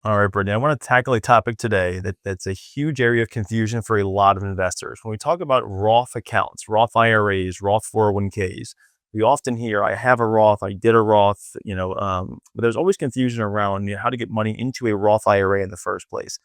All right, Brittany, I want to tackle a topic today that's a huge area of confusion for a lot of investors. When we talk about Roth accounts, Roth IRAs, Roth 401ks, we often hear, I have a Roth, I did a Roth, but there's always confusion around how to get money into a Roth IRA in the first place.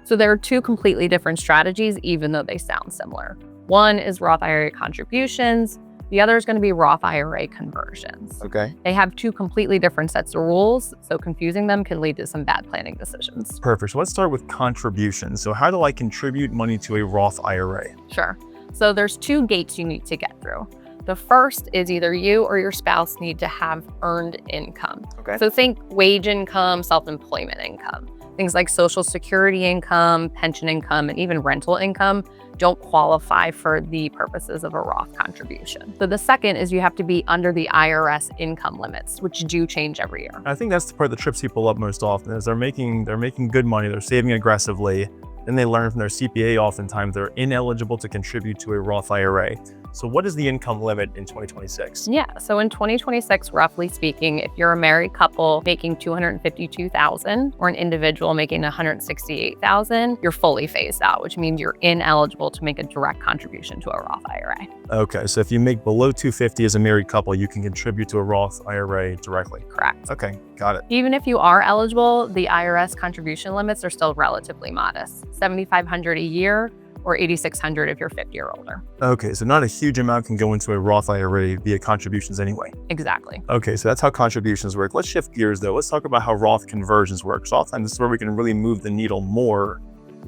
So there are two completely different strategies, even though they sound similar. One is Roth IRA contributions. The other is going to be Roth IRA conversions. Okay. They have two completely different sets of rules, so confusing them can lead to some bad planning decisions. Perfect. So let's start with contributions. So how do I contribute money to a Roth IRA? Sure. So there's two gates you need to get through. The first is either you or your spouse need to have earned income. Okay. So think wage income, self-employment income. Things like Social Security income, pension income, and even rental income don't qualify for the purposes of a Roth contribution. So the second is you have to be under the IRS income limits, which do change every year. I think that's the part that trips people up most often is they're making good money, they're saving aggressively, then they learn from their CPA oftentimes they're ineligible to contribute to a Roth IRA. So what is the income limit in 2026? Yeah, so in 2026, roughly speaking, if you're a married couple making $252,000 or an individual making $168,000, you're fully phased out, which means you're ineligible to make a direct contribution to a Roth IRA. Okay, so if you make below 250 as a married couple, you can contribute to a Roth IRA directly. Correct. Okay, got it. Even if you are eligible, the IRS contribution limits are still relatively modest, $7,500 a year or $8,600 if you're 50 or older. Okay, so not a huge amount can go into a Roth IRA via contributions anyway. Exactly. Okay, so that's how contributions work. Let's shift gears though. Let's talk about how Roth conversions work. So oftentimes this is where we can really move the needle more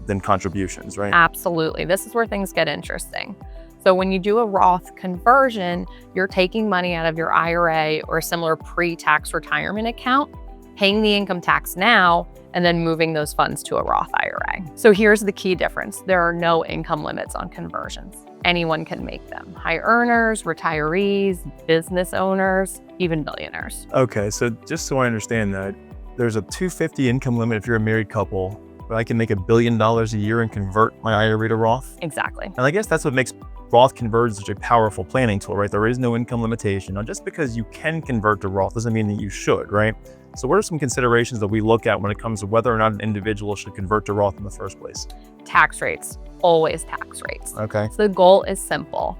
than contributions, right? Absolutely. This is where things get interesting. So when you do a Roth conversion, you're taking money out of your IRA or a similar pre-tax retirement account, paying the income tax now, and then moving those funds to a Roth IRA. So here's the key difference. There are no income limits on conversions. Anyone can make them. High earners, retirees, business owners, even billionaires. Okay, so just so I understand that, there's a 250 income limit if you're a married couple, but I can make $1 billion a year and convert my IRA to Roth? Exactly. And I guess that's what makes Roth conversions such a powerful planning tool, right? There is no income limitation. Now, just because you can convert to Roth doesn't mean that you should, right? So what are some considerations that we look at when it comes to whether or not an individual should convert to Roth in the first place? Tax rates, always tax rates. Okay. So the goal is simple.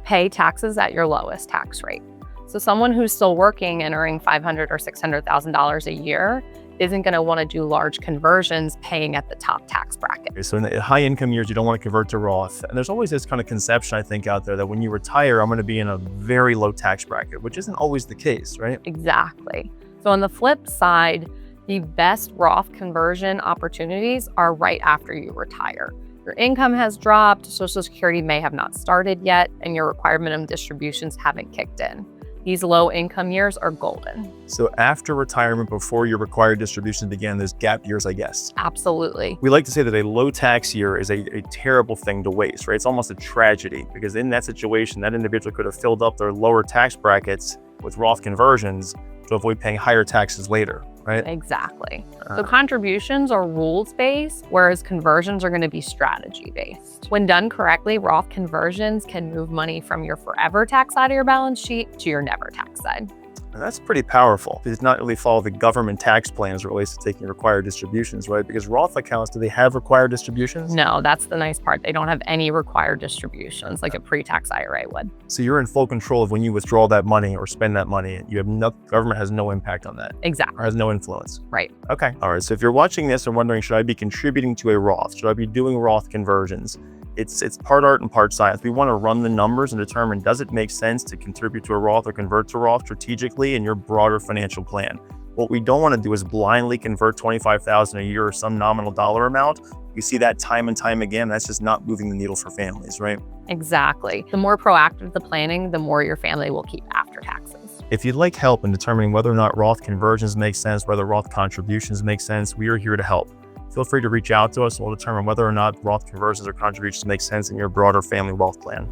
Pay taxes at your lowest tax rate. So someone who's still working and earning $500,000 or $600,000 a year isn't going to want to do large conversions paying at the top tax bracket. Okay, so in the high income years, you don't want to convert to Roth. And there's always this kind of conception, I think, out there that when you retire, I'm going to be in a very low tax bracket, which isn't always the case, right? Exactly. So on the flip side, the best Roth conversion opportunities are right after you retire. Your income has dropped, Social Security may have not started yet, and your required minimum distributions haven't kicked in. These low income years are golden. So after retirement, before your required distributions began, those gap years, I guess. Absolutely. We like to say that a low tax year is a terrible thing to waste, right? It's almost a tragedy because in that situation, that individual could have filled up their lower tax brackets with Roth conversions to avoid paying higher taxes later, right? Exactly. So contributions are rules-based, whereas conversions are going to be strategy-based. When done correctly, Roth conversions can move money from your forever tax side of your balance sheet to your never tax side. And that's pretty powerful. It does not really follow the government tax plan as it relates to taking required distributions, right? Because Roth accounts, do they have required distributions? No, that's the nice part. They don't have any required distributions like a pre-tax IRA would. So you're in full control of when you withdraw that money or spend that money. You have no, government has no impact on that. Exactly. Or has no influence. Right. Okay. All right. So if you're watching this and wondering, should I be contributing to a Roth? Should I be doing Roth conversions? It's part art and part science. We want to run the numbers and determine, does it make sense to contribute to a Roth or convert to Roth strategically in your broader financial plan? What we don't want to do is blindly convert $25,000 a year or some nominal dollar amount. You see that time and time again. That's just not moving the needle for families, right? Exactly. The more proactive the planning, the more your family will keep after taxes. If you'd like help in determining whether or not Roth conversions make sense, whether Roth contributions make sense, we are here to help. Feel free to reach out to us. We'll determine whether or not Roth conversions or contributions make sense in your broader family wealth plan.